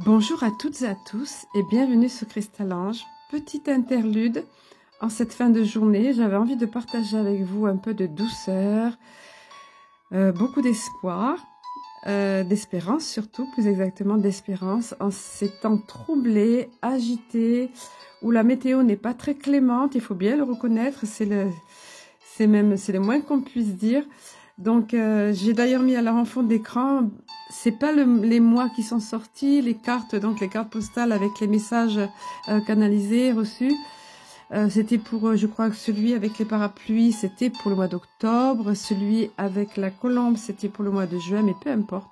Bonjour à toutes et à tous et bienvenue sur Cristal-Ange. Petite interlude en cette fin de journée. J'avais envie de partager avec vous un peu de douceur, beaucoup d'espoir, d'espérance surtout, plus exactement d'espérance en ces temps troublés, agités, où la météo n'est pas très clémente, il faut bien le reconnaître, c'est le moins qu'on puisse dire. Donc j'ai d'ailleurs mis alors en fond d'écran, c'est pas les mois qui sont sortis, les cartes, donc les cartes postales avec les messages canalisés, reçus. C'était pour, je crois que celui avec les parapluies, c'était pour le mois d'octobre, celui avec la colombe, c'était pour le mois de juin, mais peu importe.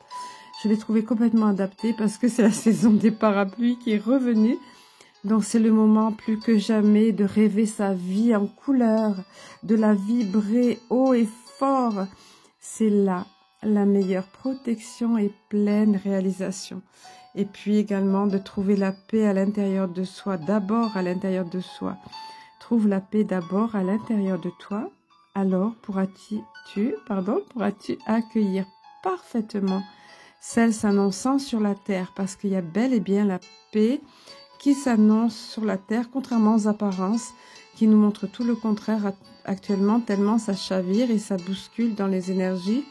Je l'ai trouvé complètement adapté parce que c'est la saison des parapluies qui est revenue. Donc c'est le moment plus que jamais de rêver sa vie en couleur, de la vibrer haut et fort. C'est là la meilleure protection et pleine réalisation. Et puis également de trouver la paix à l'intérieur de soi, d'abord à l'intérieur de soi. Trouve la paix d'abord à l'intérieur de toi, alors pourras-tu accueillir parfaitement celle s'annonçant sur la terre, parce qu'il y a bel et bien la paix qui s'annonce sur la terre, contrairement aux apparences, qui nous montrent tout le contraire actuellement, tellement ça chavire et ça bouscule dans les énergies,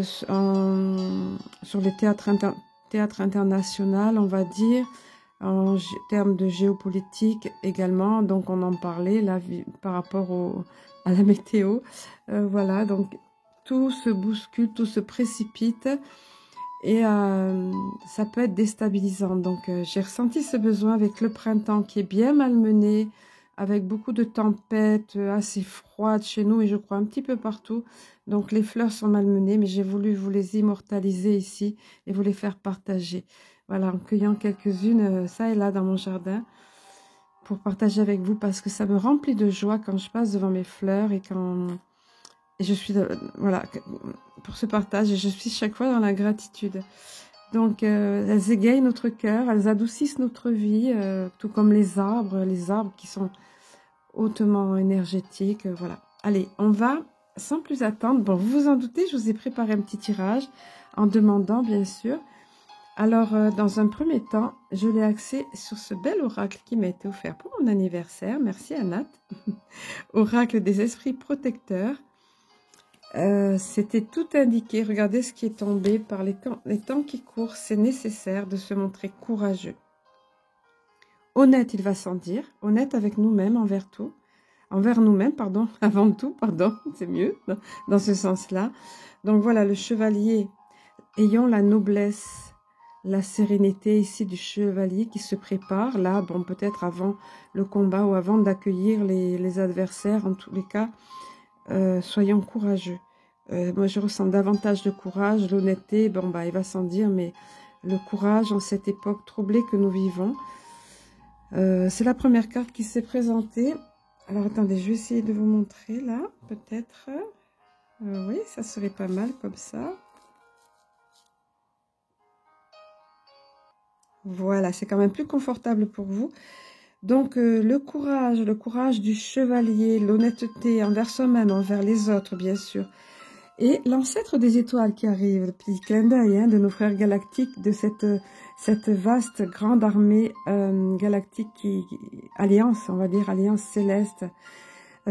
sur les théâtres international, on va dire, en termes de géopolitique également, donc on en parlait là, par rapport à la météo, voilà, donc tout se bouscule, tout se précipite, et ça peut être déstabilisant. Donc j'ai ressenti ce besoin avec le printemps qui est bien malmené, avec beaucoup de tempêtes assez froides chez nous et je crois un petit peu partout. Donc les fleurs sont malmenées, mais j'ai voulu vous les immortaliser ici et vous les faire partager. Voilà, en cueillant quelques-unes, ça et là dans mon jardin, pour partager avec vous, parce que ça me remplit de joie quand je passe devant mes fleurs et quand... Et je suis, voilà, pour ce partage, et je suis chaque fois dans la gratitude. Donc, elles égayent notre cœur, elles adoucissent notre vie, tout comme les arbres qui sont hautement énergétiques, voilà. Allez, on va, sans plus attendre, bon, vous vous en doutez, je vous ai préparé un petit tirage, en demandant, bien sûr. Alors, dans un premier temps, je l'ai axé sur ce bel oracle qui m'a été offert pour mon anniversaire, merci Anat, oracle des esprits protecteurs. C'était tout indiqué, regardez ce qui est tombé par les temps qui courent, c'est nécessaire de se montrer courageux. Honnête, il va sans dire, honnête avec nous-mêmes, envers nous-mêmes, pardon, avant tout, pardon, c'est mieux, dans ce sens-là. Donc voilà, le chevalier, ayant la noblesse, la sérénité ici du chevalier qui se prépare, là, bon, peut-être avant le combat ou avant d'accueillir les adversaires, en tous les cas, soyons courageux. Moi, je ressens davantage de courage, l'honnêteté, bon, bah, il va sans dire, mais le courage en cette époque troublée que nous vivons. C'est la première carte qui s'est présentée. Alors, attendez, je vais essayer de vous montrer, là, peut-être. Oui, ça serait pas mal comme ça. Voilà, c'est quand même plus confortable pour vous. Donc, le courage du chevalier, l'honnêteté envers soi-même, envers les autres, bien sûr. Et l'ancêtre des étoiles qui arrive, le petit clin d'œil de nos frères galactiques, de cette vaste grande armée galactique, alliance, on va dire, alliance céleste,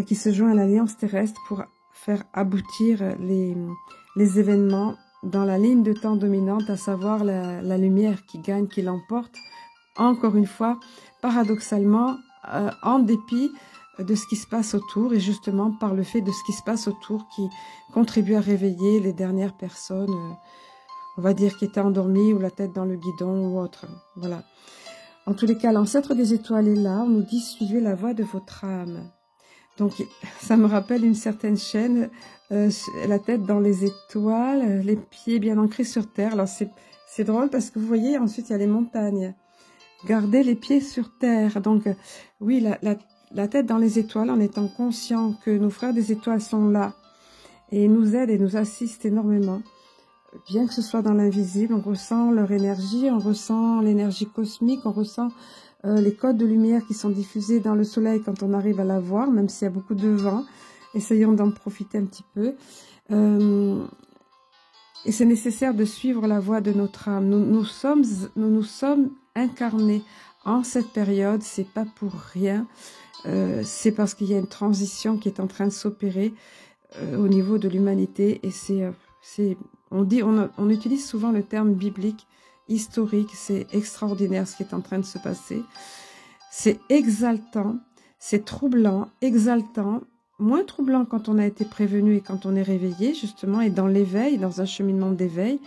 qui se joint à l'alliance terrestre pour faire aboutir les événements dans la ligne de temps dominante, à savoir la lumière qui gagne, qui l'emporte, encore une fois, paradoxalement, en dépit de ce qui se passe autour, et justement par le fait de ce qui se passe autour qui contribue à réveiller les dernières personnes, on va dire, qui étaient endormies ou la tête dans le guidon ou autre. Voilà. En tous les cas, l'ancêtre des étoiles est là. On nous dit « Suivez la voie de votre âme ». Donc, ça me rappelle une certaine chaîne, la tête dans les étoiles, les pieds bien ancrés sur terre. Alors, c'est drôle parce que vous voyez, ensuite, il y a les montagnes. Gardez les pieds sur terre. Donc, oui, la tête dans les étoiles, en étant conscient que nos frères des étoiles sont là et nous aident et nous assistent énormément. Bien que ce soit dans l'invisible, on ressent leur énergie, on ressent l'énergie cosmique, on ressent les codes de lumière qui sont diffusés dans le soleil quand on arrive à la voir, même s'il y a beaucoup de vent. Essayons d'en profiter un petit peu. Et c'est nécessaire de suivre la voie de notre âme. Nous nous sommes incarnés en cette période, c'est pas pour rien. C'est parce qu'il y a une transition qui est en train de s'opérer au niveau de l'humanité. Et on utilise souvent le terme biblique, historique. C'est extraordinaire ce qui est en train de se passer. C'est exaltant, c'est troublant, exaltant. Moins troublant quand on a été prévenu et quand on est réveillé, justement, et dans l'éveil, dans un cheminement d'éveil.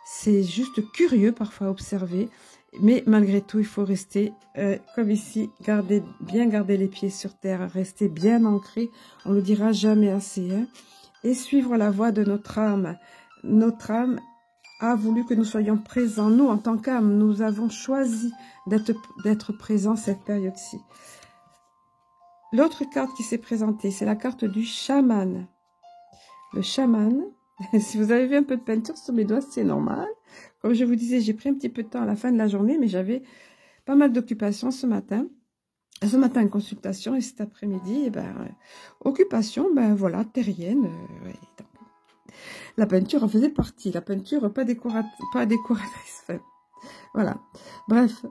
C'est juste curieux parfois à observer, mais malgré tout, il faut rester, comme ici, bien garder les pieds sur terre, rester bien ancré, on le dira jamais assez, hein, et suivre la voie de notre âme. Notre âme a voulu que nous soyons présents. Nous, en tant qu'âme, nous avons choisi d'être présents cette période-ci. L'autre carte qui s'est présentée, c'est la carte du chaman. Le chaman, si vous avez vu un peu de peinture sur mes doigts, c'est normal. Comme je vous disais, j'ai pris un petit peu de temps à la fin de la journée, mais j'avais pas mal d'occupations ce matin. Ce matin, une consultation, et cet après-midi, occupation, voilà, terrienne. Ouais, donc, la peinture en faisait partie. La peinture, pas décoratrice. Enfin, voilà. Bref,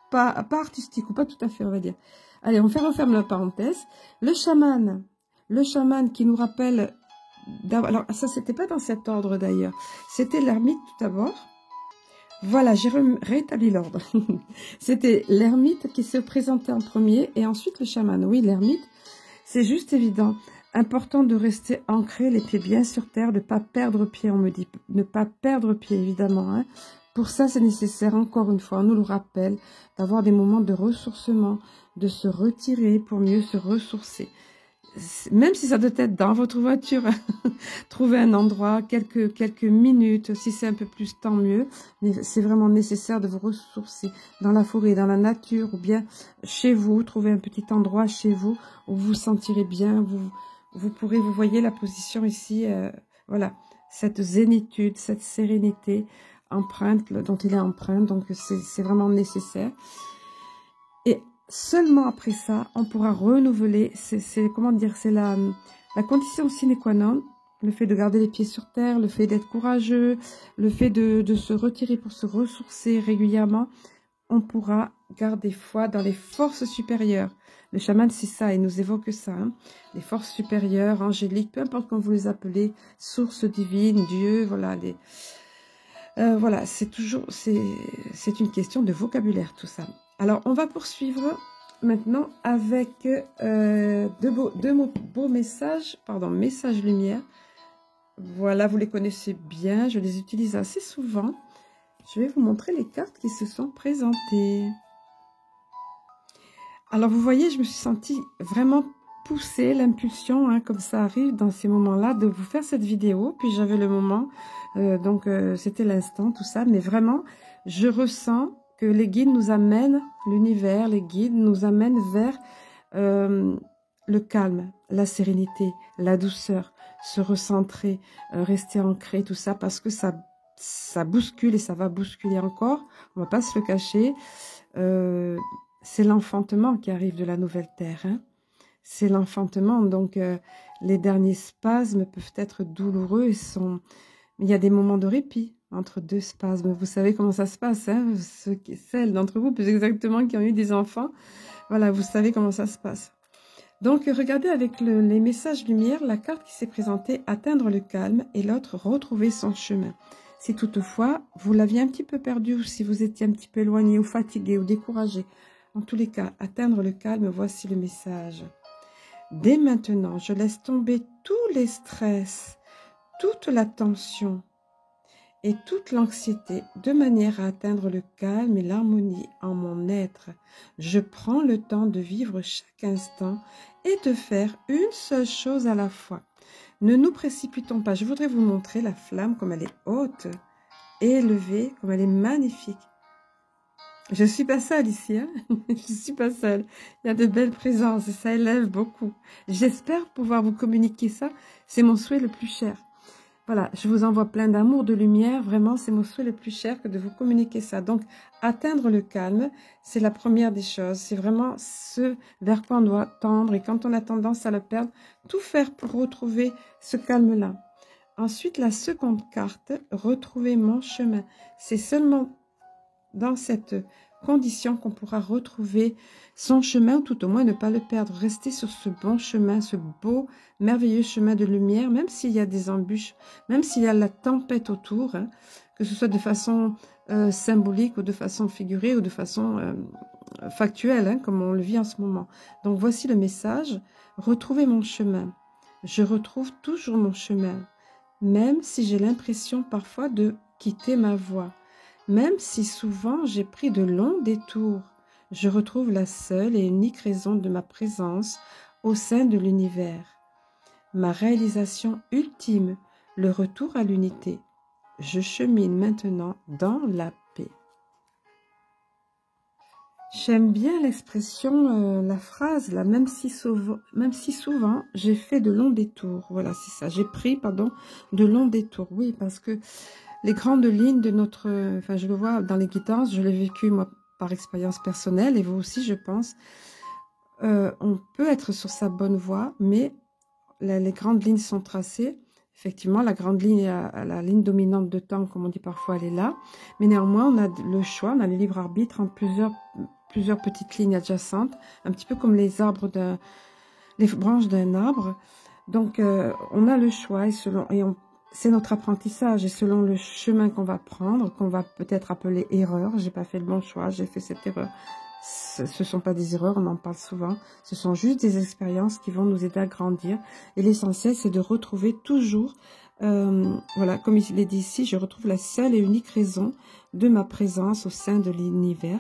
pas artistique, ou pas tout à fait, on va dire. Allez, on referme la parenthèse. Le chaman qui nous rappelle... Alors, ça, c'était pas dans cet ordre d'ailleurs. C'était l'ermite tout d'abord. Voilà, j'ai rétabli l'ordre. C'était l'ermite qui se présentait en premier et ensuite le chaman. Oui, l'ermite, c'est juste évident. Important de rester ancré, les pieds bien sur terre, de ne pas perdre pied, on me dit. Ne pas perdre pied, évidemment. Hein. Pour ça, c'est nécessaire, encore une fois, on nous le rappelle, d'avoir des moments de ressourcement, de se retirer pour mieux se ressourcer. Même si ça doit être dans votre voiture, trouver un endroit, quelques minutes, si c'est un peu plus, tant mieux. Mais c'est vraiment nécessaire de vous ressourcer dans la forêt, dans la nature, ou bien chez vous, trouver un petit endroit chez vous où vous vous sentirez bien, vous voyez la position ici, voilà, cette zénitude, cette sérénité empreinte, dont il est empreint, donc c'est vraiment nécessaire. Et seulement après ça, on pourra renouveler, comment dire, c'est la condition sine qua non, le fait de garder les pieds sur terre, le fait d'être courageux, le fait de se retirer pour se ressourcer régulièrement, on pourra garder foi dans les forces supérieures. Le chaman, c'est ça, il nous évoque ça, hein. Les forces supérieures, angéliques, peu importe comment vous les appelez, sources divines, Dieu, voilà, voilà, c'est une question de vocabulaire tout ça. Alors, on va poursuivre maintenant avec deux beaux messages, messages lumière. Voilà, vous les connaissez bien, je les utilise assez souvent. Je vais vous montrer les cartes qui se sont présentées. Alors, vous voyez, je me suis sentie vraiment poussée, l'impulsion, hein, comme ça arrive dans ces moments-là, de vous faire cette vidéo. Puis j'avais le moment, c'était l'instant, tout ça. Mais vraiment, je ressens que les guides nous amènent, l'univers, les guides nous amènent vers le calme, la sérénité, la douceur, se recentrer, rester ancré, tout ça, parce que ça bouscule et ça va bousculer encore. On va pas se le cacher. C'est l'enfantement qui arrive de la nouvelle terre. Hein. C'est l'enfantement, donc les derniers spasmes peuvent être douloureux. Mais il y a des moments de répit entre deux spasmes. Vous savez comment ça se passe, hein. Celles d'entre vous, plus exactement, qui ont eu des enfants, voilà, vous savez comment ça se passe. Donc, regardez avec les messages lumière, la carte qui s'est présentée, atteindre le calme, et l'autre, retrouver son chemin. Si toutefois, vous l'aviez un petit peu perdu, ou si vous étiez un petit peu éloigné, ou fatigué, ou découragé, en tous les cas, atteindre le calme, voici le message. Dès maintenant, je laisse tomber tous les stress, toute la tension et toute l'anxiété, de manière à atteindre le calme et l'harmonie en mon être. Je prends le temps de vivre chaque instant et de faire une seule chose à la fois. Ne nous précipitons pas. Je voudrais vous montrer la flamme comme elle est haute, élevée, comme elle est magnifique. Je ne suis pas seule ici, hein. Je ne suis pas seule. Il y a de belles présences et ça élève beaucoup. J'espère pouvoir vous communiquer ça. C'est mon souhait le plus cher. Voilà, je vous envoie plein d'amour, de lumière. Vraiment, c'est mon souhait le plus cher que de vous communiquer ça. Donc, atteindre le calme, c'est la première des choses. C'est vraiment ce vers quoi on doit tendre. Et quand on a tendance à le perdre, tout faire pour retrouver ce calme-là. Ensuite, la seconde carte, retrouver mon chemin. C'est seulement dans cette condition qu'on pourra retrouver son chemin, ou tout au moins ne pas le perdre. Rester sur ce bon chemin, ce beau, merveilleux chemin de lumière, même s'il y a des embûches, même s'il y a la tempête autour, hein, que ce soit de façon symbolique ou de façon figurée ou de façon factuelle, hein, comme on le vit en ce moment. Donc voici le message, retrouver mon chemin. Je retrouve toujours mon chemin, même si j'ai l'impression parfois de quitter ma voie. Même si souvent j'ai pris de longs détours, je retrouve la seule et unique raison de ma présence au sein de l'univers. Ma réalisation ultime, le retour à l'unité. Je chemine maintenant dans la paix. J'aime bien l'expression, la phrase, là, même si souvent j'ai fait de longs détours. Voilà, c'est ça. J'ai pris, pardon, de longs détours. Oui, parce que les grandes lignes de notre... Enfin, je le vois dans les guidances, je l'ai vécu, moi, par expérience personnelle, et vous aussi, je pense. On peut être sur sa bonne voie, mais les grandes lignes sont tracées. Effectivement, la grande ligne, la ligne dominante de temps, comme on dit parfois, elle est là. Mais néanmoins, on a le choix, on a le libre arbitre entre plusieurs petites lignes adjacentes, un petit peu comme les branches d'un arbre. Donc, on a le choix c'est notre apprentissage, et selon le chemin qu'on va prendre, qu'on va peut-être appeler erreur. J'ai pas fait le bon choix, j'ai fait cette erreur. Ce sont pas des erreurs, on en parle souvent. Ce sont juste des expériences qui vont nous aider à grandir. Et l'essentiel, c'est de retrouver toujours, voilà, comme il est dit ici, je retrouve la seule et unique raison de ma présence au sein de l'univers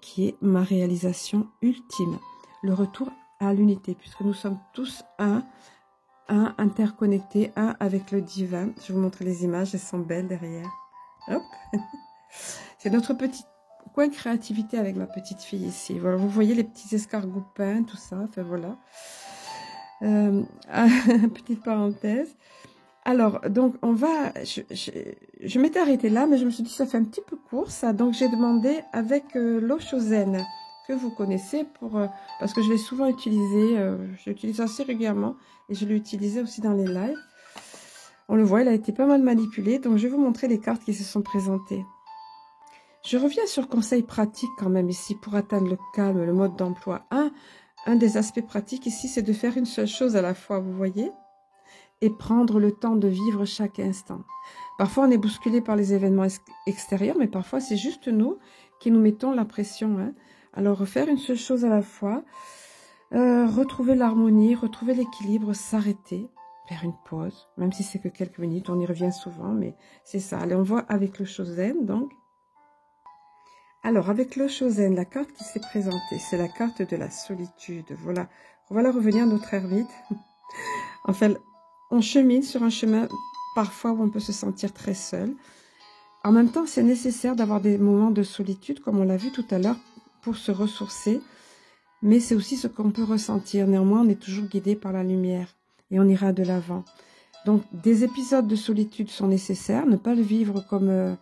qui est ma réalisation ultime. Le retour à l'unité, puisque nous sommes tous un interconnectés, un avec le divin. Je vais vous montrer les images, elles sont belles derrière. Hop. C'est notre petit coin créativité avec ma petite fille ici. Voilà, vous voyez les petits escargots peints, tout ça. Enfin voilà. Petite parenthèse. Alors, donc on va... Je m'étais arrêtée là, mais je me suis dit ça fait un petit peu court ça. Donc j'ai demandé avec l'eau chauzaine que vous connaissez parce que je l'ai souvent utilisé. Je l'utilise assez régulièrement et je l'ai utilisé aussi dans les lives. On le voit, elle a été pas mal manipulée. Donc je vais vous montrer les cartes qui se sont présentées. Je reviens sur conseil pratique quand même ici pour atteindre le calme, le mode d'emploi. Un des aspects pratiques ici, c'est de faire une seule chose à la fois, vous voyez, et prendre le temps de vivre chaque instant. Parfois, on est bousculé par les événements extérieurs, mais parfois, c'est juste nous qui nous mettons la pression. Hein. Alors, faire une seule chose à la fois, retrouver l'harmonie, retrouver l'équilibre, s'arrêter, faire une pause, même si c'est que quelques minutes, on y revient souvent, mais c'est ça. Allez, on voit avec le Shozen, donc. Alors, avec le Shozen, la carte qui s'est présentée, c'est la carte de la solitude. Voilà, revenir à notre ermite. Enfin, on chemine sur un chemin parfois où on peut se sentir très seul. En même temps, c'est nécessaire d'avoir des moments de solitude, comme on l'a vu tout à l'heure, pour se ressourcer. Mais c'est aussi ce qu'on peut ressentir. Néanmoins, on est toujours guidé par la lumière et on ira de l'avant. Donc, des épisodes de solitude sont nécessaires. Ne pas le vivre comme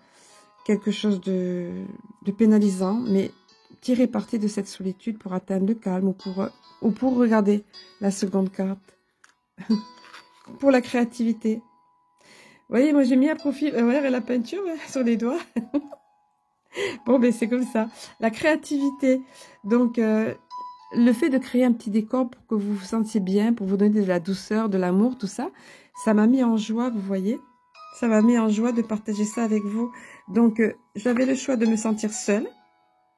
quelque chose de pénalisant, mais tirer parti de cette solitude pour atteindre le calme ou pour regarder la seconde carte. Pour la créativité. Vous voyez, moi j'ai mis à profit la peinture sur les doigts. Bon, ben c'est comme ça. La créativité. Donc, le fait de créer un petit décor pour que vous vous sentiez bien, pour vous donner de la douceur, de l'amour, tout ça, ça m'a mis en joie, vous voyez. Ça m'a mis en joie de partager ça avec vous. Donc, j'avais le choix de me sentir seule.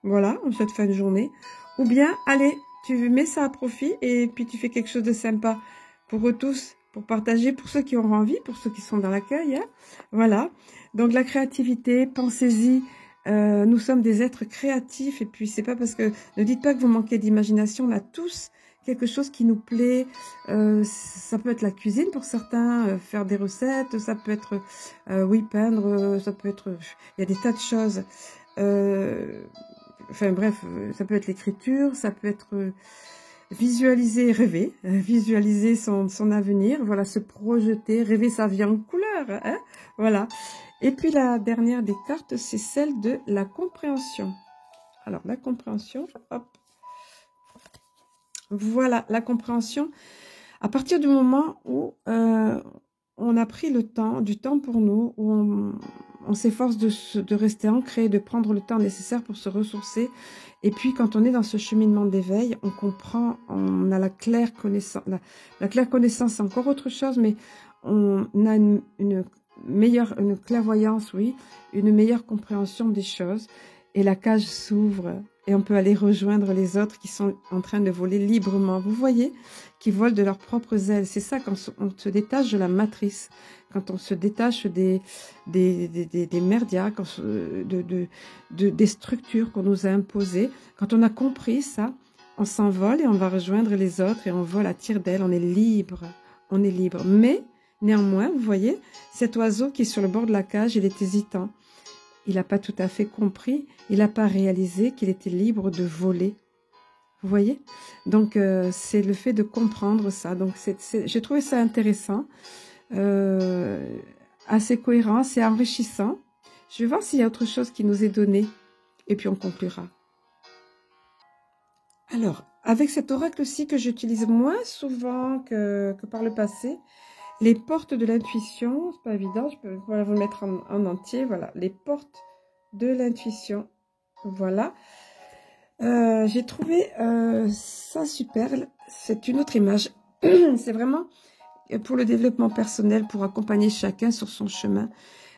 Voilà, en cette fin de journée. Ou bien, allez, tu mets ça à profit et puis tu fais quelque chose de sympa pour eux tous, pour partager, pour ceux qui auront envie, pour ceux qui sont dans l'accueil. Hein. Voilà. Donc, la créativité, pensez-y. Nous sommes des êtres créatifs et puis c'est pas parce que... Ne dites pas que vous manquez d'imagination. On a tous quelque chose qui nous plaît. Ça peut être la cuisine pour certains, faire des recettes. Ça peut être, oui, peindre. Ça peut être... Il y a des tas de choses. Enfin bref, ça peut être l'écriture. Ça peut être... visualiser, rêver, visualiser son avenir, voilà, se projeter, rêver sa vie en couleur, hein, voilà. Et puis la dernière des cartes, c'est celle de la compréhension. Alors, la compréhension, hop. Voilà, la compréhension. À partir du moment où on a pris du temps pour nous, où on s'efforce de rester ancré, de prendre le temps nécessaire pour se ressourcer. Et puis, quand on est dans ce cheminement d'éveil, on comprend, on a la claire connaissance. La claire connaissance, c'est encore autre chose, mais on a une clairvoyance, oui, une meilleure compréhension des choses. Et la cage s'ouvre et on peut aller rejoindre les autres qui sont en train de voler librement. Vous voyez, qui volent de leurs propres ailes. C'est ça, quand on se détache de la matrice, quand on se détache des merdias, des structures qu'on nous a imposées. Quand on a compris ça, on s'envole et on va rejoindre les autres et on vole à tire-d'aile. On est libre, on est libre. Mais néanmoins, vous voyez, cet oiseau qui est sur le bord de la cage, il est hésitant. Il n'a pas tout à fait compris, il n'a pas réalisé qu'il était libre de voler. Vous voyez? Donc, c'est le fait de comprendre ça. Donc, j'ai trouvé ça intéressant, assez cohérent, assez enrichissant. Je vais voir s'il y a autre chose qui nous est donné, et puis on conclura. Alors, avec cet oracle-ci que j'utilise moins souvent que par le passé, les portes de l'intuition, c'est pas évident, je peux vous le mettre en entier, voilà, les portes de l'intuition, voilà. J'ai trouvé ça super, c'est une autre image, c'est vraiment pour le développement personnel, pour accompagner chacun sur son chemin,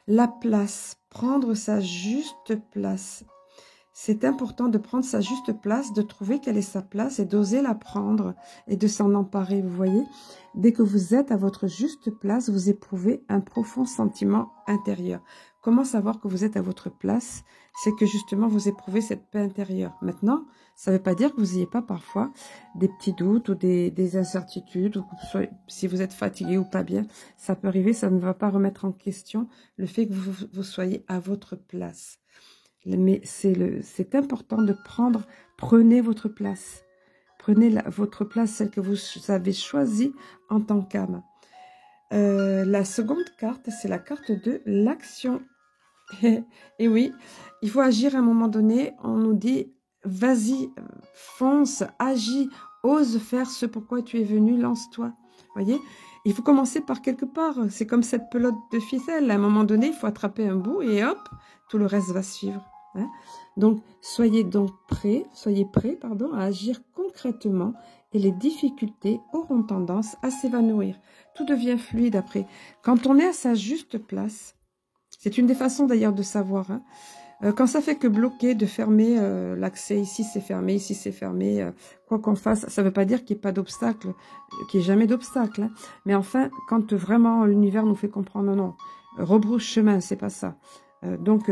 la place, prendre sa juste place. C'est important de prendre sa juste place, de trouver quelle est sa place et d'oser la prendre et de s'en emparer, vous voyez. Dès que vous êtes à votre juste place, vous éprouvez un profond sentiment intérieur. Comment savoir que vous êtes à votre place? C'est que justement vous éprouvez cette paix intérieure. Maintenant, ça ne veut pas dire que vous n'ayez pas parfois des petits doutes ou des incertitudes, ou si vous êtes fatigué ou pas bien, ça peut arriver, ça ne va pas remettre en question le fait que vous soyez à votre place. Mais c'est important de prenez votre place. Prenez votre place, celle que vous avez choisie en tant qu'âme. La seconde carte, c'est la carte de l'action. Et oui, il faut agir à un moment donné. On nous dit, vas-y, fonce, agis, ose faire ce pourquoi tu es venu, lance-toi. Voyez, il faut commencer par quelque part. C'est comme cette pelote de ficelle. À un moment donné, il faut attraper un bout et hop, tout le reste va suivre. Hein? Donc, soyez prêts à agir concrètement et les difficultés auront tendance à s'évanouir. Tout devient fluide après. Quand on est à sa juste place, c'est une des façons d'ailleurs de savoir. Hein. Quand ça fait que bloquer, de fermer l'accès, ici c'est fermé, quoi qu'on fasse, ça ne veut pas dire qu'il n'y ait pas d'obstacle, qu'il n'y ait jamais d'obstacle. Hein. Mais enfin, quand vraiment l'univers nous fait comprendre, non, rebrousse chemin, c'est pas ça. Donc,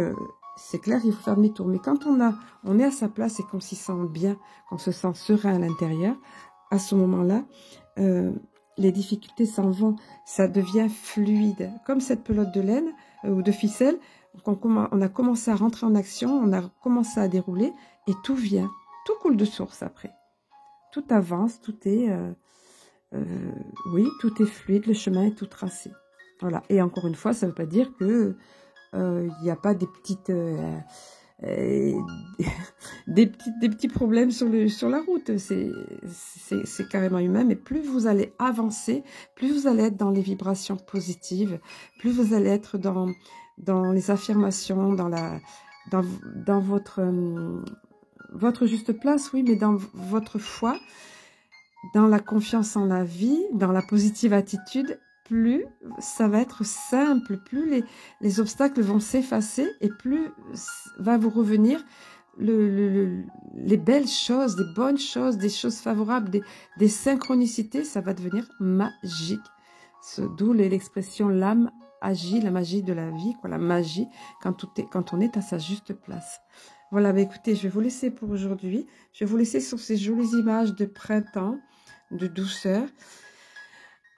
c'est clair, il faut faire demi-tour. Mais quand on est à sa place et qu'on s'y sent bien, qu'on se sent serein à l'intérieur, à ce moment-là, les difficultés s'en vont. Ça devient fluide. Comme cette pelote de laine ou de ficelle, on a commencé à rentrer en action, on a commencé à dérouler et tout vient. Tout coule de source après. Tout avance, tout est fluide, le chemin est tout tracé. Voilà. Et encore une fois, ça ne veut pas dire que il n'y a pas des petits problèmes sur la route. C'est carrément humain, mais plus vous allez avancer, plus vous allez être dans les vibrations positives, plus vous allez être dans les affirmations, dans votre juste place, oui, mais dans votre foi, dans la confiance en la vie, dans la positive attitude. Plus ça va être simple, plus les obstacles vont s'effacer et plus va vous revenir les belles choses, des bonnes choses, des choses favorables, des synchronicités, ça va devenir magique. D'où l'expression l'âme agit, la magie de la vie, quoi, la magie quand on est à sa juste place. Voilà, bah écoutez, je vais vous laisser pour aujourd'hui. Je vais vous laisser sur ces jolies images de printemps, de douceur.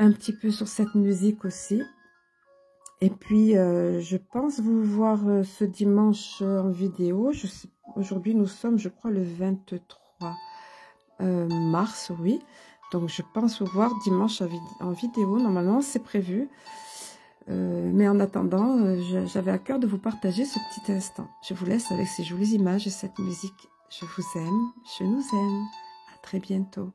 Un petit peu sur cette musique aussi. Et puis, je pense vous voir ce dimanche en vidéo. Aujourd'hui, nous sommes, je crois, le 23 mars, oui. Donc, je pense vous voir dimanche en vidéo. Normalement, c'est prévu. Mais en attendant, j'avais à cœur de vous partager ce petit instant. Je vous laisse avec ces jolies images et cette musique. Je vous aime, je nous aime. À très bientôt.